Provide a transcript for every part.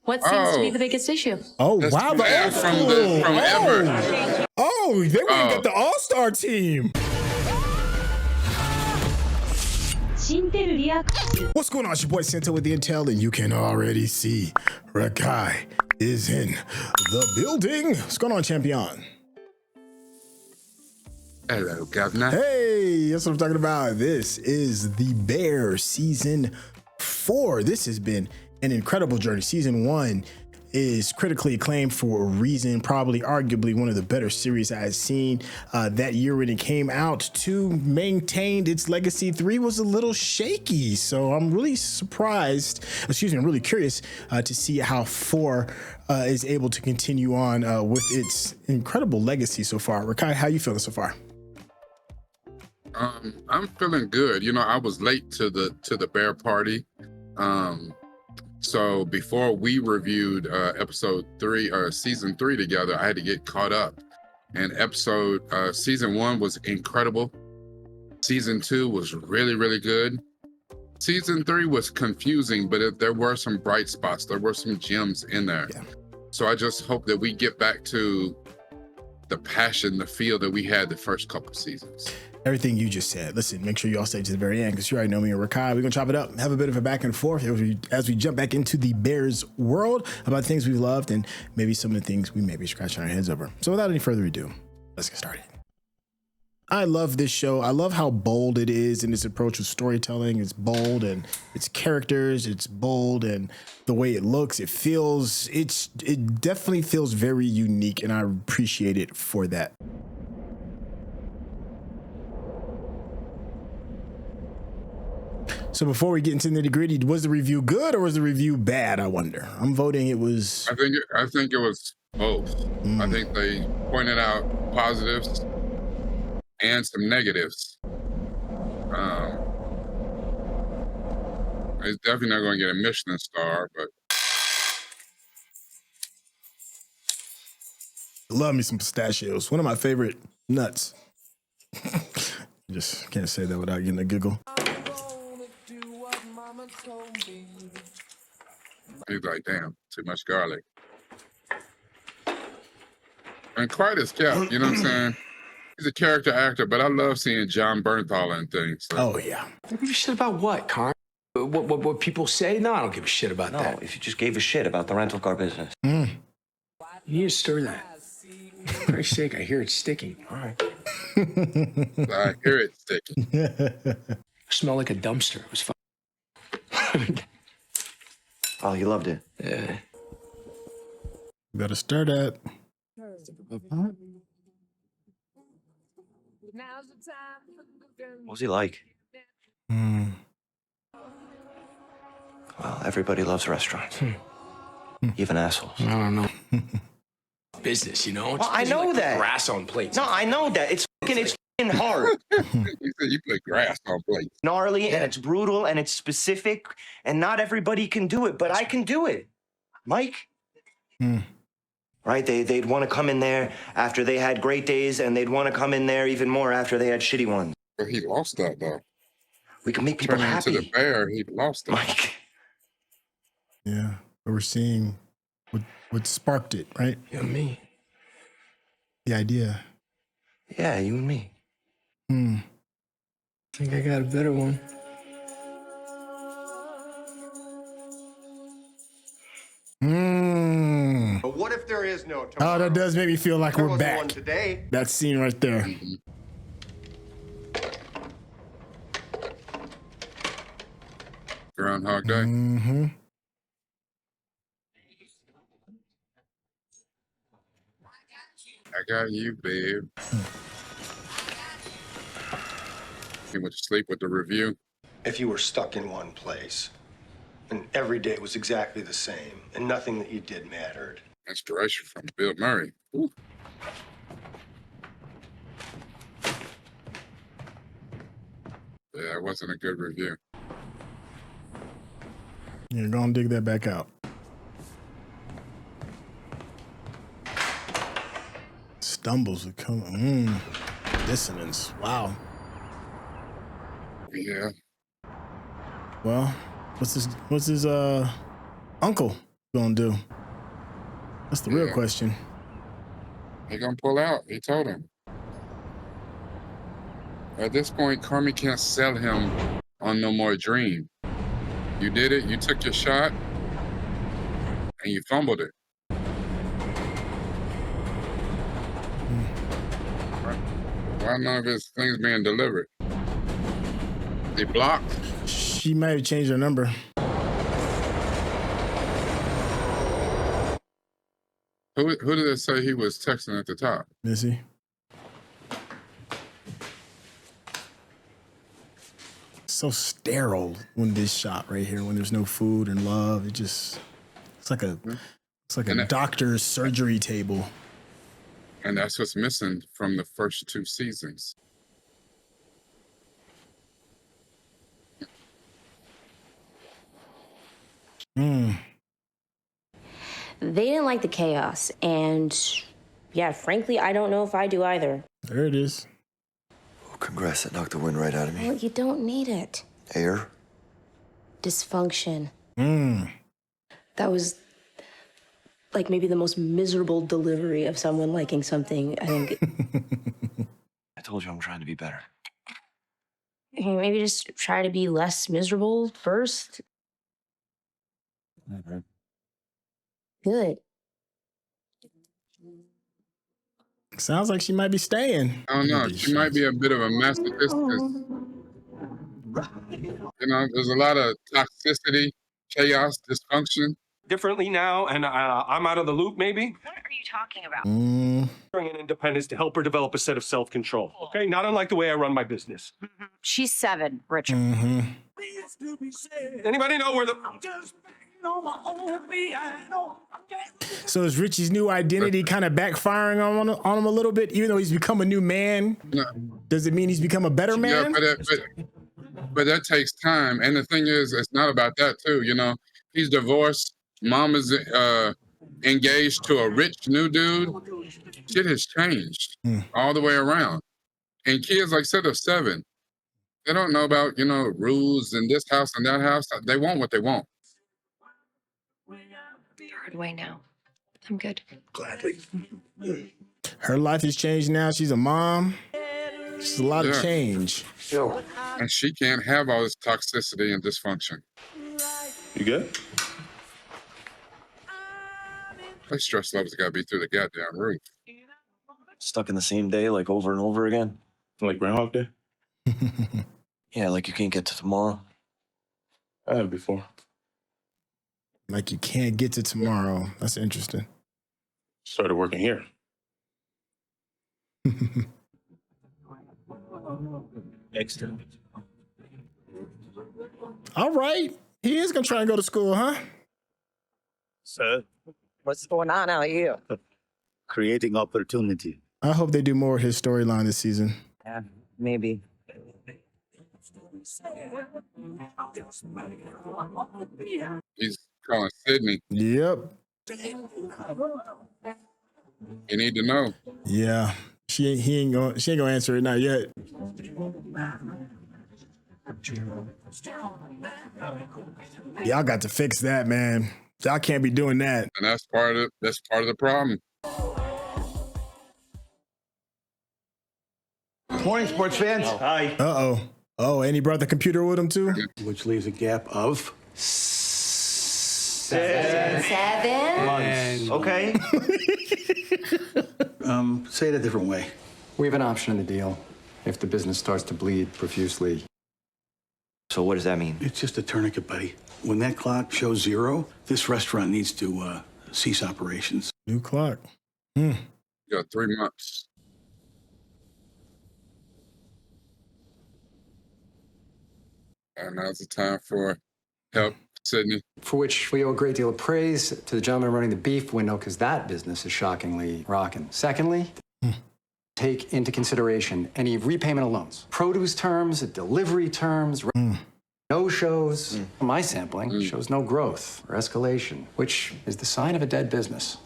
What seems to be the biggest issue? Oh, That's wow. The old from school. ever. Oh, they went and got the all-star team. What's going on? It's your boy Syntell with the Intel, and you can already see Rekkai is in the building. What's going on, champion? Hello, governor. Hey, that's what I'm talking about. This is The Bear Season 4. This has been an incredible journey. Season 1 is critically acclaimed for a reason, probably arguably one of the better series I had seen that year when it came out. 2 maintained its legacy. 3 was a little shaky, so I'm really surprised, I'm really curious to see how 4 is able to continue on with its incredible legacy so far. Rekkai, how you feeling so far? I'm feeling good. You know, I was late to the bear party. So before we reviewed episode 3 or season 3 together, I had to get caught up. And season 1 was incredible. Season 2 was really, really good. Season 3 was confusing, but there were some bright spots. There were some gems in there. Yeah. So I just hope that we get back to the passion, the feel that we had the first couple seasons. Everything you just said. Listen, make sure you all stay to the very end because you already know me and Rekkai. We're going to chop it up, have a bit of a back and forth as we jump back into the Bears world about things we've loved and maybe some of the things we may be scratching our heads over. So without any further ado, let's get started. I love this show. I love how bold it is in its approach with storytelling. It's bold and its characters. It's bold and the way it looks, it feels, it definitely feels very unique, and I appreciate it for that. So before we get into the nitty gritty, was the review good or was the review bad? I wonder. I'm voting it was. I think it was both. I think they pointed out positives and some negatives. It's definitely not going to get a Michelin star, but Love me some pistachios. One of my favorite nuts. Just can't say that without getting a giggle. he's like, damn, too much garlic. And quiet as kept, you know what I'm saying? He's a character actor, but I love seeing John Bernthal and things. So. Oh, yeah. I give a shit about what, Carmy? What people say? No, I don't give a shit about that. No, if you just gave a shit about the rental car business. You need to stir that. For Christ's sake, I hear it sticking. All right. I hear it sticking. I smell like a dumpster. It was fun. Oh, you loved it. Yeah. Better stir that. What was he like? Well, everybody loves restaurants. Even assholes. I don't know. Business, you know? Well, I know like that. Grass on plates. No, I know that. It's fucking hard. You said you put grass on plates. Gnarly, and it's brutal, and it's specific, and not everybody can do it, but I can do it. Mike? Right? They'd want to come in there after they had great days, and they'd want to come in there even more after they had shitty ones. But he lost that, though. We can make people Turning happy. into the bear, he lost it. Mike. Yeah, but we're seeing what sparked it, right? You and me. The idea. Yeah, you and me. I think I got a better one. But what if there is no tomorrow? Oh, that does make me feel like There we're wasn't back. one today. That scene right there. Groundhog Day. I got you, babe. He went to sleep with the review. If you were stuck in one place and every day was exactly the same and nothing that you did mattered. Inspiration from Bill Murray. Ooh. Yeah, it wasn't a good review. You're gonna dig that back out. Stumbles would come. Dissonance. Wow. Yeah. Well, what's his uncle? Gonna do? That's the real question. He gonna pull out. He told him. At this point, Carmy can't sell him on no more dream. You did it. You took your shot, and you fumbled it. Why none of his things being delivered? They blocked. She might have changed her number. Who did it say he was texting at the top? Missy. So sterile when this shot right here, when there's no food and love. It's like a doctor's surgery table. And that's what's missing from the first 2 seasons. They didn't like the chaos, and yeah, frankly, I don't know if I do either. There it is. Oh, congrats, that knocked the wind right out of me. Well, you don't need it. Air? Dysfunction. That was like maybe the most miserable delivery of someone liking something, I think. I told you I'm trying to be better. Okay, maybe just try to be less miserable first. Okay. Good. Sounds like she might be staying. I don't know. She might be a bit of a masochist. You know, there's a lot of toxicity, chaos, dysfunction. Differently now, and I'm out of the loop, maybe? What are you talking about? Bring in independence to help her develop a set of self-control, okay? Not unlike the way I run my business. She's 7, Richard. Anybody know where the... So is Richie's new identity kind of backfiring on him a little bit, even though he's become a new man? No. Does it mean he's become a better man? Yeah, but that takes time. And the thing is, it's not about that too. You know, he's divorced. Mom is engaged to a rich new dude. Shit has changed all the way around. And kids, like I said, are 7. They don't know about, you know, rules in this house and that house. They want what they want. Hard way now. I'm good. Gladly. Her life has changed now. She's a mom. It's a lot of change. And she can't have all this toxicity and dysfunction. You good? My stress levels got to be through the goddamn roof. Stuck in the same day, like over and over again. Like Groundhog Day? Yeah, like you can't get to tomorrow. I have before. Like you can't get to tomorrow. That's interesting. Started working here. Excellent. All right. He is going to try and go to school, huh? So, What's going on out here? Creating opportunity. I hope they do more of his storyline this season. Yeah, maybe. He's calling Sydney. Yep. You need to know. Yeah. She ain't gonna answer it, not yet. Y'all got to fix that, man. Y'all can't be doing that. And that's part of the problem. Morning, sports fans. hi. Uh-oh. Oh, and he brought the computer with him too? Which leaves a gap of 7? Okay. say it a different way. We have an option in the deal if the business starts to bleed profusely. So what does that mean? It's just a tourniquet, buddy. When that clock shows 0, this restaurant needs to cease operations. New clock. You got 3 months. And now's the time for help, Sydney. For which we owe a great deal of praise to the gentleman running the beef window, because that business is shockingly rocking. Secondly, take into consideration any repayment of loans, produce terms, delivery terms, no-shows. My sampling shows no growth or escalation, which is the sign of a dead business.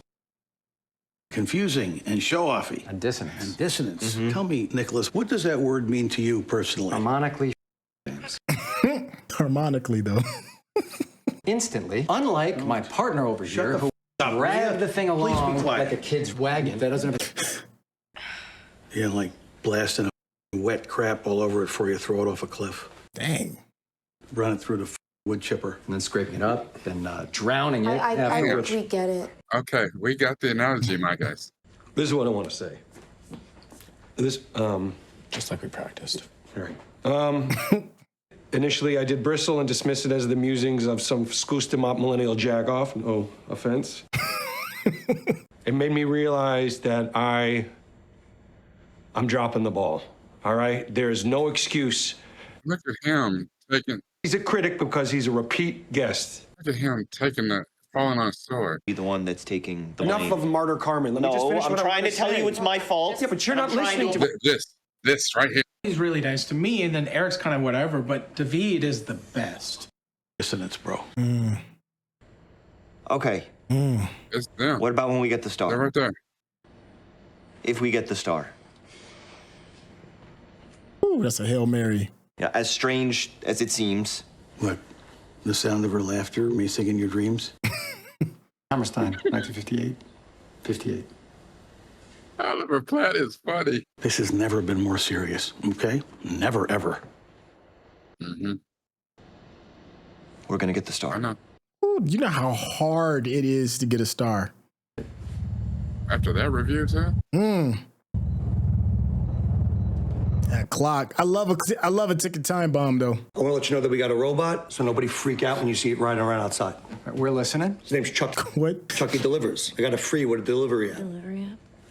Confusing and show-offy. And dissonance. And dissonance. Tell me, Nicholas, what does that word mean to you personally? Harmonically. Harmonically, though. instantly, unlike my partner over here who dragged the thing along like a kid's wagon that doesn't have Yeah, like blasting a wet crap all over it before you throw it off a cliff. Dang. Run it through the wood chipper. and then scraping it up, then drowning it I afterwards. we get it. Okay, we got the analogy, my guys. This is what I want to say. This, Just like we practiced. all right. Initially, I did bristle and dismiss it as the musings of some scoosed-em-up millennial jagoff. No offense. It made me realize that I'm dropping the ball. All right? There is no excuse. Look at him taking. He's a critic because he's a repeat guest. Look at him taking the falling on a sword. Be the one that's taking the Enough money. of martyr Carmen. Let me just No, finish I'm what I trying to wanna tell say. you it's my fault. Yeah, but you're And not I'm trying listening to This right here. He's really nice to me, and then Eric's kind of whatever, but David is the best. Dissonance, bro. Okay. It's them. What about when we get the star? They're right there. If we get the star. Ooh, that's a Hail Mary. Yeah, as strange as it seems. What? The sound of her laughter, me singing your dreams? Hammerstein, 1958. 58. Oliver Platt is funny. This has never been more serious, okay? Never, ever. Mm-hmm. We're gonna get the I star. know. Ooh, you know how hard it is to get a star. After that review, too. That clock. I love a ticking time bomb though. I want to let you know that we got a robot, so nobody freak out when you see it riding around outside. We're listening. His name's Chuck. What? Chucky delivers. I got a free with a delivery app.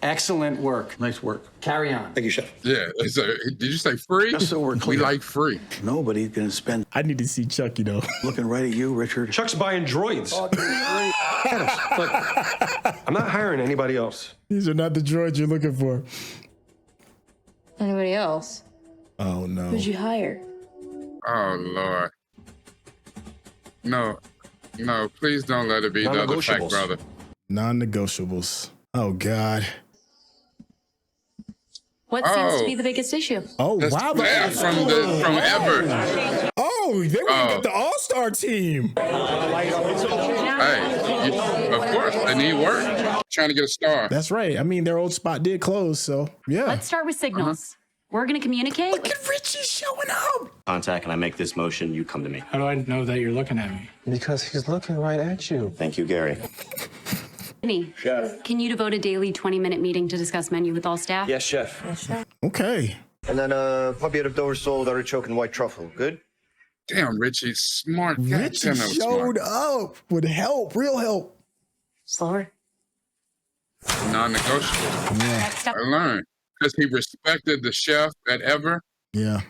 Excellent work. Nice work. Carry on. Thank you, Chef. Yeah. So, did you say free? Just so we're We clear. like free. Nobody's gonna spend I need to see Chucky though. looking right at you, Richard. Chuck's buying droids. Look, I'm not hiring anybody else. These are not the droids you're looking for. Anybody else? Oh no. Who'd you hire? Oh, Lord. No. No, please don't let it be the other fake Non-negotiables. brother. Non-negotiables. Oh God. What seems to be the biggest issue? Oh That's wow. yeah, from Ever. Oh, they were gonna get the All-Star team. Hey, of course, they need work. Trying to get a star. That's right. I mean, their old spot did close, so yeah. Let's start with signals. We're going to communicate. Look at Richie showing up. Contact, and I make this motion, you come to me. How do I know that you're looking at me? Because he's looking right at you. Thank you, Gary. Chef. Can you devote a daily 20-minute meeting to discuss menu with all staff? Yes, chef. Okay. And then puppy out of dorsal, artichoke, and white truffle. Good? Damn, Richie's smart. God Richie damn, that was showed smart. up with help, real help. Slower. Non-negotiable. Next up. I learned. Because he respected the chef at Ever. Yeah.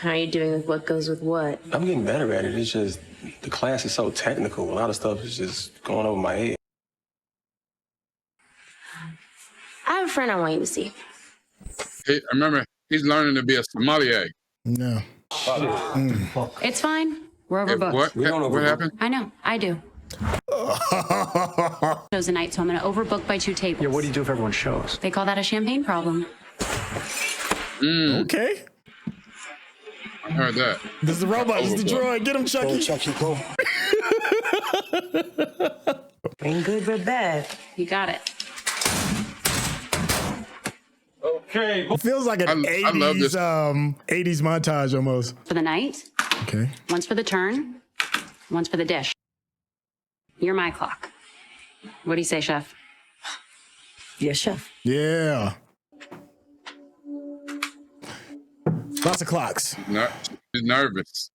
How are you doing with what goes with what? I'm getting better at it. It's just the class is so technical. A lot of stuff is just going over my head. I have a friend I want you to see. I remember, he's learning to be a sommelier. No. It's fine. We're If overbooked. what happened? I know. I do. Shows a night, so I'm going to overbook by 2 tables. Yeah, what do you do if everyone shows? They call that a champagne problem. Okay. I heard that. This is the robot. This is the droid. Get him, Chucky. Chucky, go. Ain't good but bad. You got it. Okay. It feels like an I love this. 80s montage almost. For the night, Okay. once for the turn, once for the dish. You're my clock. What do you say, chef? Yes, chef. Yeah. Lots of clocks. She's nervous.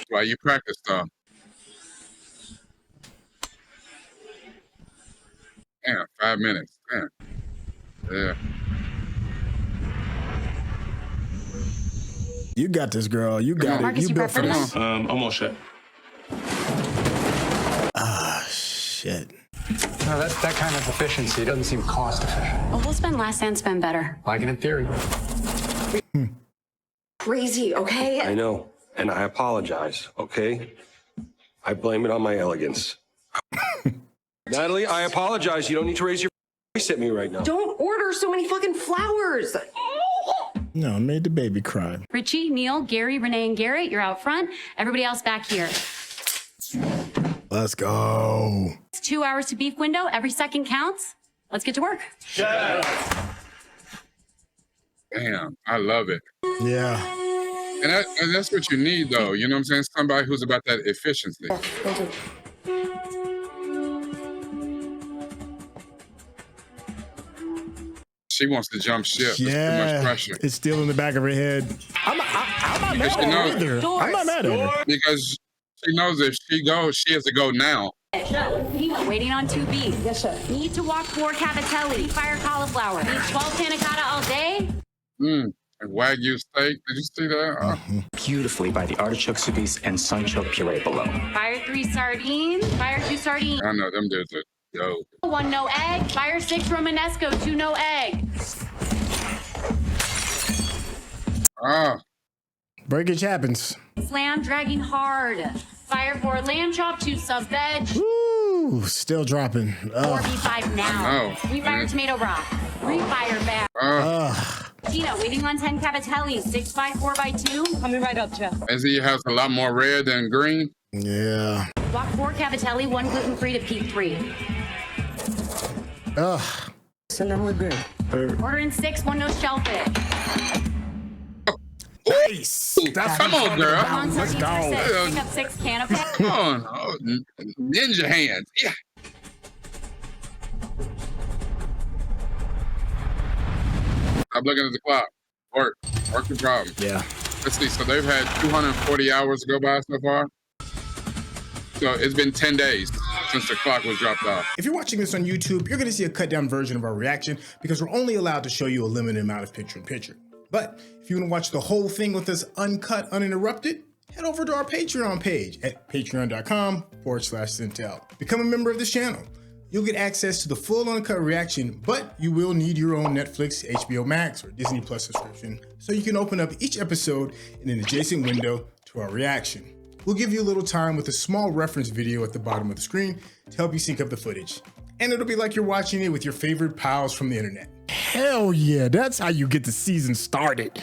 Why you practice stuff? Damn, 5 minutes. Damn. Yeah. You got this, girl. You got it. Marcus, you built for preference? this. Almost chef. Ah, shit. No, that kind of efficiency doesn't seem cost efficient. Well, we'll spend less and spend better. Like in theory. Crazy, okay? I know, and I apologize, okay? I blame it on my elegance. Natalie, I apologize. You don't need to raise your voice at me right now. Don't order so many fucking flowers. No, made the baby cry. Richie, Neil, Gary, Renee, and Garrett, you're out front. Everybody else back here. Let's go. It's 2 hours to beef window. Every second counts. Let's get to work. Damn, I love it. Yeah. And that's what you need, though. You know what I'm saying? Somebody who's about that efficiency. She wants to jump ship. There's too much pressure. It's still in the back of her head. I'm not mad at her either. I'm not mad at her. Because she knows if she goes, she has to go now. Waiting on 2B. Yes, sir. Need to walk 4 cavatelli. Fire cauliflower. Need 12 panna cotta all day. And Wagyu steak. Did you see that? Beautifully by the artichoke soubise and sunchoke puree below. Fire 3 sardines. Fire 2 sardines. I know them dudes are dope. 1 no egg. Fire 6 Romanesco. 2 no egg. Breakage happens. Slam dragging hard. Fire 4 lamb chop. 2 sub veg. Ooh, still dropping. 4 B5 now. Refire tomato broth. Refire back. Gina, waiting on 10 cavatelli. 6 by 4 by 2. Coming right up, Jeff. As he has a lot more red than green. Yeah. Walk 4 cavatelli. 1 gluten free to peak 3. Send them with good. Order in 6. 1 no shellfish. Nice. Come on, girl. Let's go. Pick up 6 canapé. Come on. Oh, ninja hands. Yeah. Stop looking at the clock. Work the problem. Yeah. Let's see. So they've had 240 hours go by so far. So it's been 10 days since the clock was dropped off. If you're watching this on YouTube, you're going to see a cut down version of our reaction because we're only allowed to show you a limited amount of picture-in-picture. But if you want to watch the whole thing with us uncut, uninterrupted, head over to our Patreon page at patreon.com/Syntell. Become a member of this channel. You'll get access to the full uncut reaction, but you will need your own Netflix, HBO Max, or Disney Plus subscription so you can open up each episode in an adjacent window to our reaction. We'll give you a little time with a small reference video at the bottom of the screen to help you sync up the footage. And it'll be like you're watching it with your favorite pals from the internet. Hell yeah, that's how you get the season started.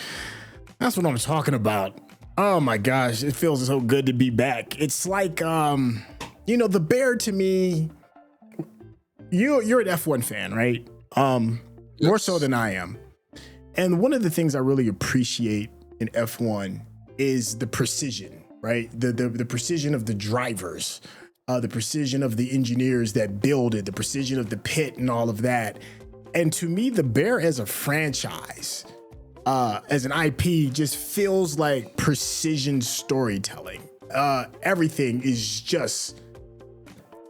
That's what I'm talking about. Oh my gosh, it feels so good to be back. It's like, The Bear to me, you're an F1 fan, right? More so than I am. And one of the things I really appreciate in F1 is the precision, right? The precision of the drivers, the precision of the engineers that build it, the precision of the pit and all of that. And to me, The Bear as a franchise, as an IP, just feels like precision storytelling. Everything is just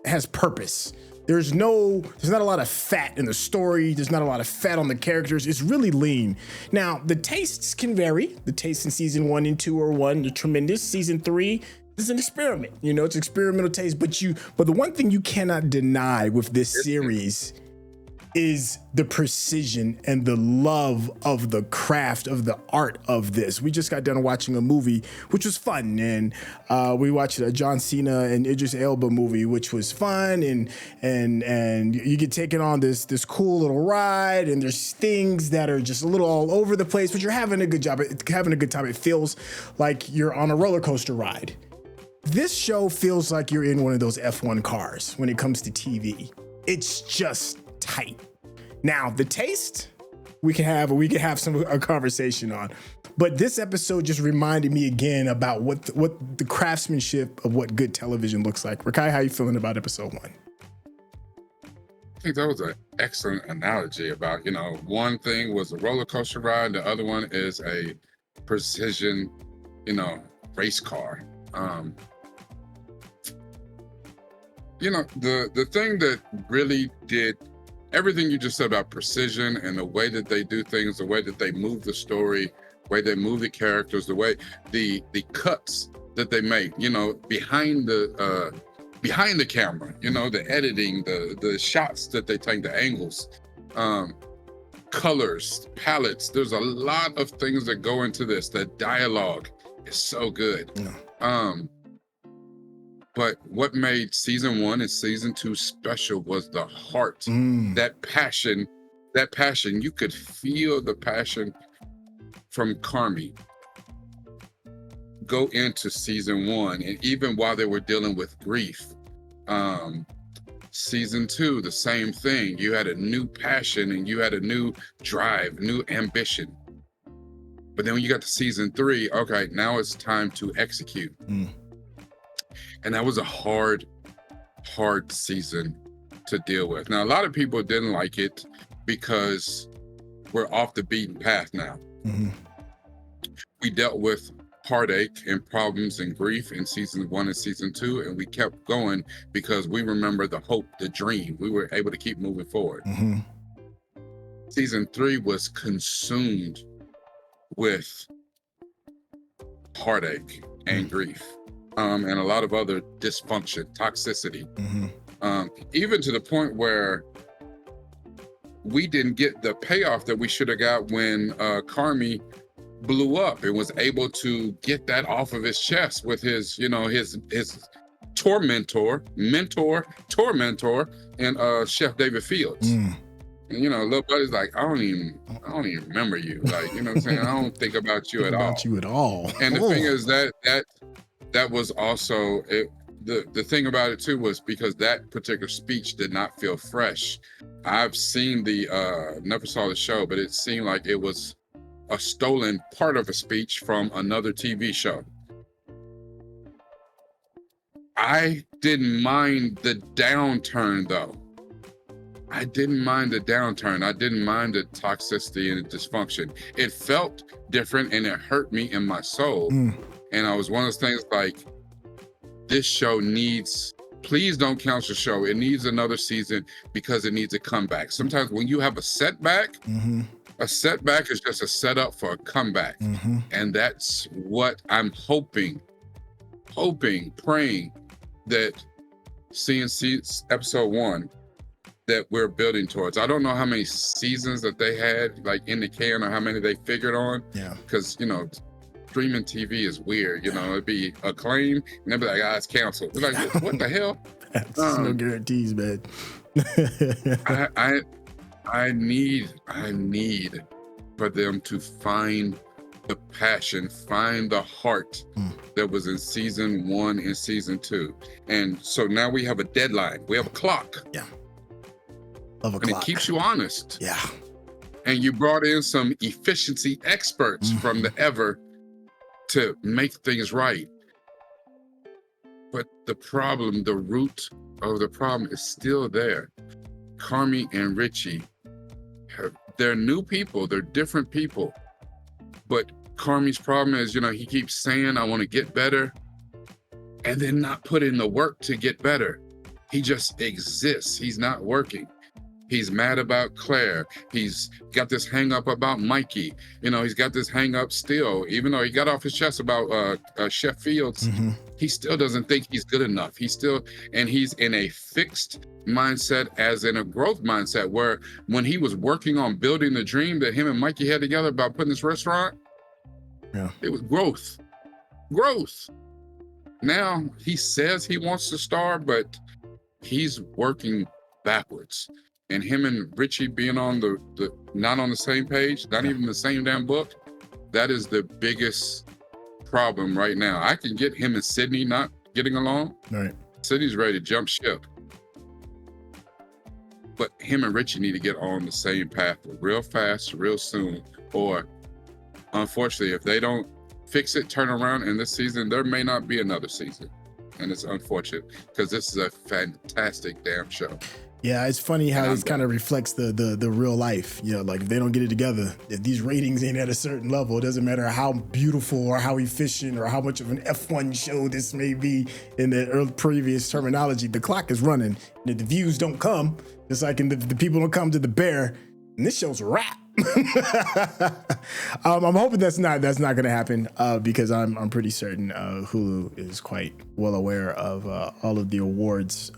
has purpose. There's not a lot of fat in the story. There's not a lot of fat on the characters. It's really lean. Now, the tastes can vary. The tastes in season 1 and 2 are they're tremendous. Season 3 is an experiment. It's experimental taste. But the one thing you cannot deny with this series is the precision and the love of the craft of the art of this. We just got done watching a movie, which was fun. And we watched a John Cena and Idris Elba movie, which was fun. And you get taken on this cool little ride, and there's things that are just a little all over the place, but you're having a good time. It feels like you're on a roller coaster ride. This show feels like you're in one of those F1 cars when it comes to TV. It's just tight. Now, the taste we can have a conversation on, but this episode just reminded me again about what the craftsmanship of what good television looks like. Rekkai, how you feeling about episode 1? I think that was an excellent analogy about, one thing was a roller coaster ride, the other one is a precision, race car. The thing that really did everything you just said about precision and the way that they do things, the way that they move the story, the way they move the characters, the way the cuts that they make, behind the camera, the editing, the shots that they take, the angles, colors, palettes. There's a lot of things that go into this. The dialogue is so good. But what made season 1 and season 2 special was the heart, that passion. You could feel the passion from Carmy go into season 1, and even while they were dealing with grief, season 2, the same thing. You had a new passion and you had a new drive, new ambition. But then when you got to season 3, okay, now it's time to execute. And that was a hard season to deal with. Now, a lot of people didn't like it because we're off the beaten path now. We dealt with heartache and problems and grief in season 1 and season 2, and we kept going because we remember the hope, the dream. We were able to keep moving forward. Season 3 was consumed with heartache and grief, and a lot of other dysfunction, toxicity, even to the point where we didn't get the payoff that we should have got when Carmy blew up and was able to get that off of his chest with his, his tormentor, and Chef David Fields. And little buddy's like, I don't even remember you. Like, you know what I'm saying? I don't think about you at all. And the thing is that was also the thing about it too, was because that particular speech did not feel fresh. I've seen never saw the show, but it seemed like it was a stolen part of a speech from another TV show. I didn't mind the downturn though. I didn't mind the downturn. I didn't mind the toxicity and the dysfunction. It felt different and it hurt me in my soul. And I was one of those things like, this show needs, please don't cancel the show. It needs another season because it needs a comeback. Sometimes when you have a setback is just a setup for a comeback. And that's what I'm hoping, praying that seeing episode 1 that we're building towards. I don't know how many seasons that they had like in the can or how many they figured on. Because, streaming TV is weird. It'd be acclaim and they'd be like, it's canceled. They're like, what the hell? No guarantees, man. I need for them to find the passion, find the heart that was in season 1 and season 2. And so now we have a deadline. We have a clock. And it keeps you honest. And you brought in some efficiency experts from the Ever to make things right. But the problem, the root of the problem is still there. Carmy and Richie, they're new people, they're different people. But Carmy's problem is, he keeps saying, I want to get better, and then not put in the work to get better. He just exists, he's not working. He's mad about Claire. He's got this hang up about Mikey. He's got this hang up still, even though he got off his chest about Chef Fields, he still doesn't think he's good enough. He's in a fixed mindset as in a growth mindset, where when he was working on building the dream that him and Mikey had together about putting this restaurant, it was growth. Now he says he wants to star, but he's working backwards. And him and Richie being on the not on the same page, not even the same damn book, that is the biggest problem right now. I can get him and Sydney not getting along. Sydney's ready to jump ship. But him and Richie need to get on the same path real fast, real soon. Or unfortunately, if they don't fix it, turn around in this season, there may not be another season. And it's unfortunate because this is a fantastic damn show. Yeah, it's funny how this kind of reflects the real life. Like if they don't get it together, if these ratings ain't at a certain level, it doesn't matter how beautiful or how efficient or how much of an F1 show this may be in the previous terminology, the clock is running. And if the views don't come, just like in the people don't come to the Bear, and this show's a wrap. I'm hoping that's not going to happen because I'm pretty certain Hulu is quite well aware of all of the awards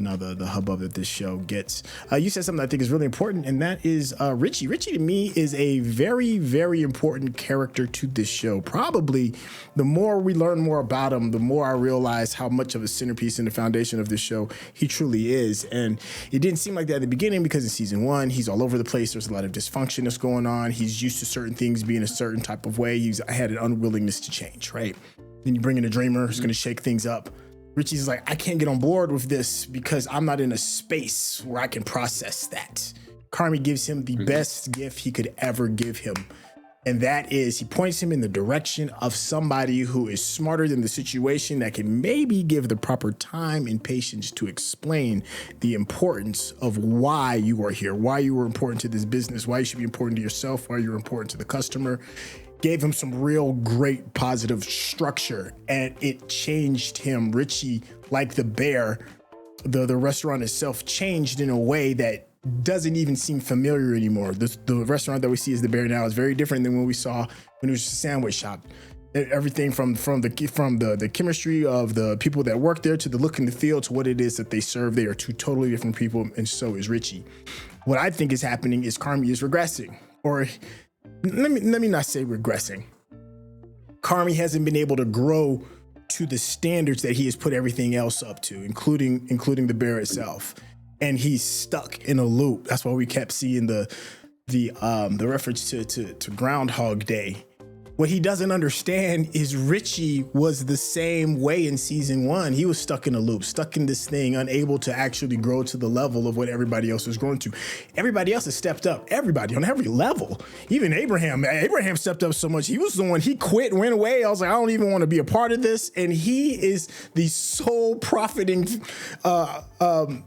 the hubbub that this show gets. You said something I think is really important, and that is Richie. Richie to me is a very, very important character to this show. Probably the more we learn more about him, the more I realize how much of a centerpiece and the foundation of this show he truly is. And it didn't seem like that at the beginning, because in season 1, he's all over the place. There's a lot of dysfunction that's going on. He's used to certain things being a certain type of way. He's had an unwillingness to change, right? Then you bring in a dreamer who's going to shake things up. Richie's like, I can't get on board with this because I'm not in a space where I can process that. Carmy gives him the best gift he could ever give him. And that is, he points him in the direction of somebody who is smarter than the situation, that can maybe give the proper time and patience to explain the importance of why you are here, why you are important to this business, why you should be important to yourself, why you're important to the customer. Gave him some real great positive structure, and it changed him. Richie, like the bear, the restaurant itself changed in a way that doesn't even seem familiar anymore. The restaurant that we see as the bear now is very different than what we saw when it was just a sandwich shop. Everything from the chemistry of the people that work there, to the look and the feel, to what it is that they serve. They are two totally different people, and so is Richie. What I think is happening is Carmy is regressing, or let me not say regressing. Carmy hasn't been able to grow to the standards that he has put everything else up to, including the bear itself. And he's stuck in a loop. That's why we kept seeing the reference to Groundhog Day. What he doesn't understand is Richie was the same way in season 1. He was stuck in a loop, stuck in this thing, unable to actually grow to the level of what everybody else was growing to. Everybody else has stepped up, everybody on every level. Even Abraham stepped up so much. He was the one, he quit, went away. I was like, I don't even want to be a part of this. And he is the sole profiting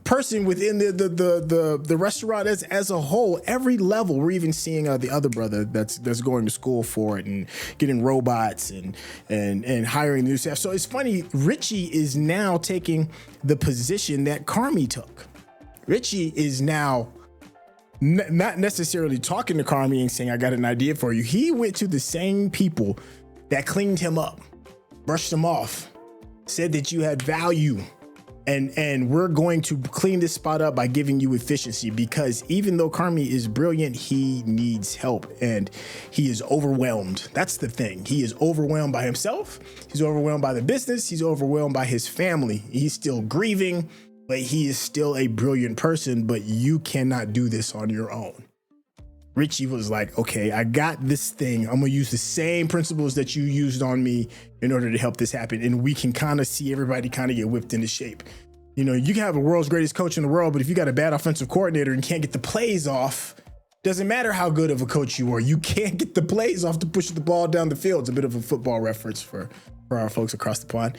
person within the restaurant as a whole. Every level, we're even seeing the other brother that's going to school for it and getting robots and hiring new staff. So it's funny, Richie is now taking the position that Carmy took. Richie is now not necessarily talking to Carmy and saying, I got an idea for you. He went to the same people that cleaned him up, brushed him off, said that you had value. And we're going to clean this spot up by giving you efficiency, because even though Carmy is brilliant, he needs help and he is overwhelmed. That's the thing. He is overwhelmed by himself. He's overwhelmed by the business. He's overwhelmed by his family. He's still grieving, but he is still a brilliant person, but you cannot do this on your own. Richie was like, okay, I got this thing. I'm gonna use the same principles that you used on me in order to help this happen. And we can kind of see everybody kind of get whipped into shape. You know, you can have the world's greatest coach in the world, but if you got a bad offensive coordinator and can't get the plays off, doesn't matter how good of a coach you are, you can't get the plays off to push the ball down the field. It's a bit of a football reference for our folks across the pond.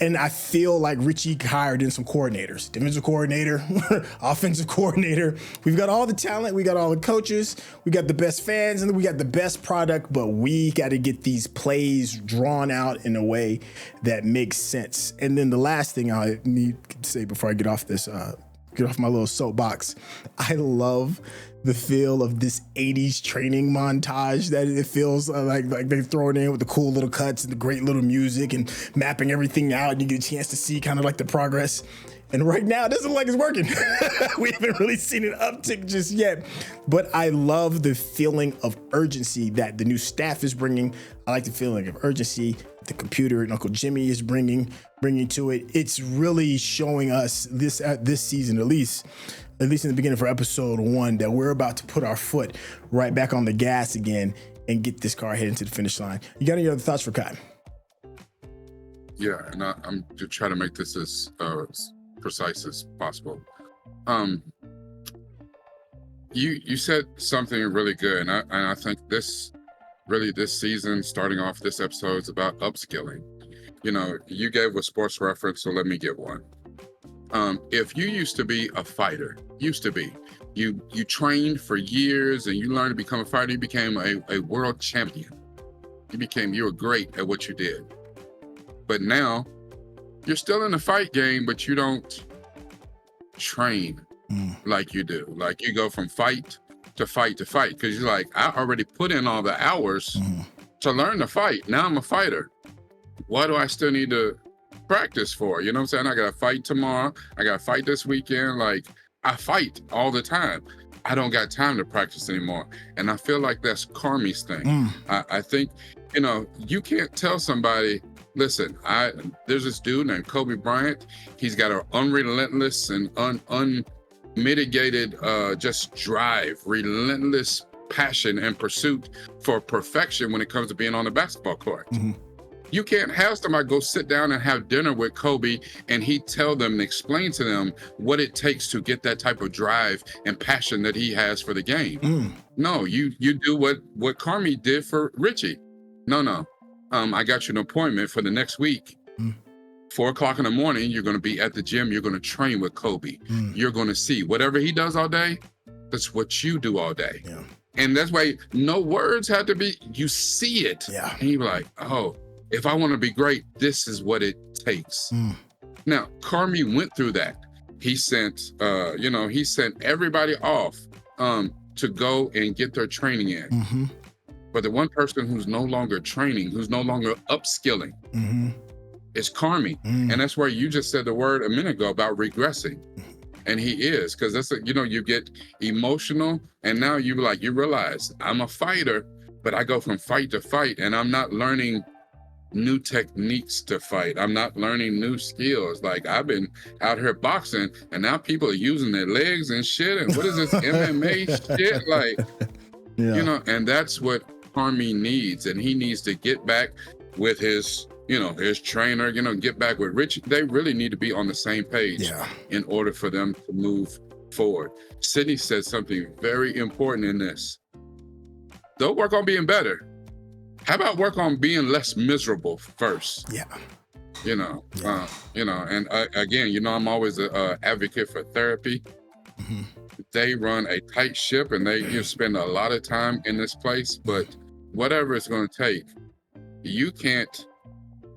And I feel like Richie hired in some coordinators, defensive coordinator, offensive coordinator. We've got all the talent. We got all the coaches. We got the best fans, and we got the best product, but we got to get these plays drawn out in a way that makes sense. And then the last thing I need to say before I get off my little soapbox, I love the feel of this 80s training montage that it feels like they throw it in with the cool little cuts and the great little music and mapping everything out, and you get a chance to see kind of like the progress. And right now, it doesn't look like it's working. We haven't really seen an uptick just yet, but I love the feeling of urgency that the new staff is bringing. I like the feeling of urgency the computer and Uncle Jimmy is bringing to it. It's really showing us this season, at least in the beginning for episode 1, that we're about to put our foot right back on the gas again and get this car heading to the finish line. You got any other thoughts for Kai? Yeah, and I'm to try to make this as precise as possible. You said something really good, and I think this season, starting off this episode, is about upskilling. You know, you gave a sports reference, so let me give one. If you used to be a fighter, you trained for years and you learned to become a fighter, you became a world champion. You were great at what you did. But now you're still in the fight game, but you don't train like you do. Like, you go from fight to fight to fight, because you're like, I already put in all the hours to learn to fight. Now I'm a fighter. Why do I still need to practice for. You know what I'm saying? I got to fight tomorrow. I got to fight this weekend. Like, I fight all the time. I don't got time to practice anymore. And I feel like that's Carmy's thing. I think, you know, you can't tell somebody, listen, there's this dude named Kobe Bryant. He's got an unrelentless and unmitigated just drive, relentless passion and pursuit for perfection when it comes to being on the basketball court. You can't have somebody go sit down and have dinner with Kobe and he tell them and explain to them what it takes to get that type of drive and passion that he has for the game. No, you do what Carmy did for Richie. No. I got you an appointment for the next week. 4 o'clock in the morning, you're going to be at the gym. You're going to train with Kobe. You're going to see whatever he does all day. That's what you do all day. And that's why no words have to be, you see it. And you're like, oh, if I want to be great, this is what it takes. Now, Carmy went through that. He sent, he sent everybody off to go and get their training in. But the one person who's no longer training, who's no longer upskilling, is Carmy. And that's where you just said the word a minute ago about regressing. And he is, because that's, you get emotional and now you realize I'm a fighter, but I go from fight to fight and I'm not learning new techniques to fight. I'm not learning new skills. Like, I've been out here boxing and now people are using their legs and shit. And what is this MMA shit? Like, and that's what Carmy needs. And he needs to get back with his trainer, get back with Richie. They really need to be on the same page in order for them to move forward. Sydney said something very important in this. Don't work on being better. How about work on being less miserable first? And again, I'm always an advocate for therapy. They run a tight ship and they spend a lot of time in this place, but whatever it's going to take, you can't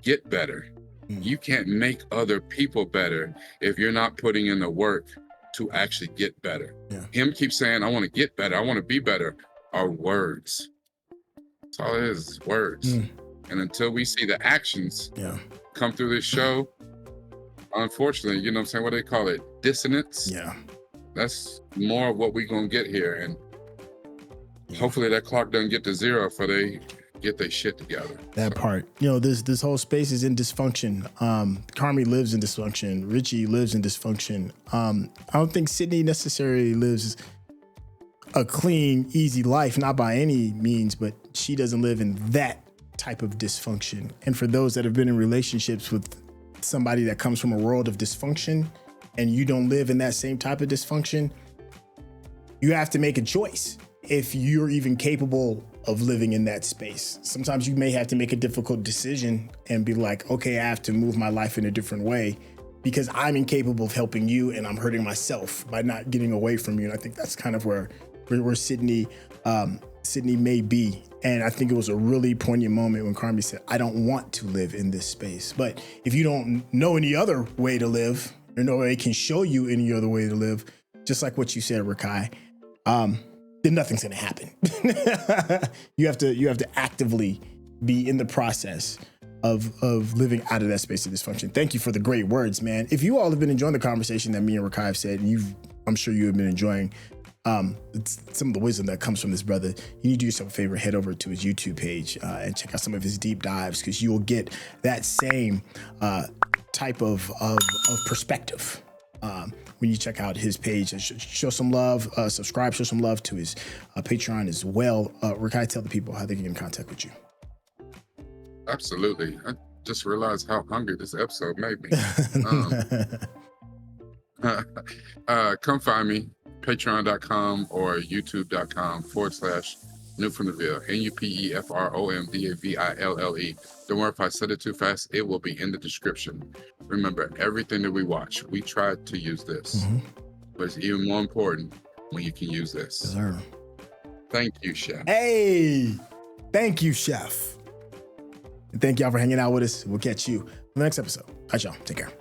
get better. You can't make other people better if you're not putting in the work to actually get better. Him keep saying, I want to get better, I want to be better, are words. That's all it is words. And until we see the actions come through this show, unfortunately, what they call it, dissonance. That's more of what we're going to get here. And hopefully that clock doesn't get to 0 before they get their shit together. That part. This whole space is in dysfunction. Carmy lives in dysfunction. Richie lives in dysfunction. I don't think Sydney necessarily lives a clean, easy life, not by any means, but she doesn't live in that type of dysfunction. And for those that have been in relationships with somebody that comes from a world of dysfunction and you don't live in that same type of dysfunction, you have to make a choice if you're even capable of living in that space. Sometimes you may have to make a difficult decision and be like, okay, I have to move my life in a different way because I'm incapable of helping you and I'm hurting myself by not getting away from you. And I think that's kind of where Sydney may be. And I think it was a really poignant moment when Carmy said, I don't want to live in this space. But if you don't know any other way to live, or nobody can show you any other way to live, just like what you said, Rekkai, then nothing's gonna happen. You have to actively be in the process of living out of that space of dysfunction. Thank you for the great words, man. If you all have been enjoying the conversation that me and Rekkai have said, and I'm sure you have been enjoying some of the wisdom that comes from this brother, you need to do yourself a favor, head over to his YouTube page and check out some of his deep dives, because you will get that same type of perspective when you check out his page. Show some love, subscribe, show some love to his Patreon as well. Rekkai, tell the people how they can get in contact with you. Absolutely. I just realized how hungry this episode made me. Come find me, patreon.com or youtube.com/NewFromTheVille, NUPEFROMDAVILLE. Don't worry if I said it too fast, it will be in the description. Remember, everything that we watch, we try to use this. But it's even more important when you can use this. Yes, sir. Thank you, Chef. Hey, thank you, Chef. And thank y'all for hanging out with us. We'll catch you in the next episode. All right, y'all. Take care.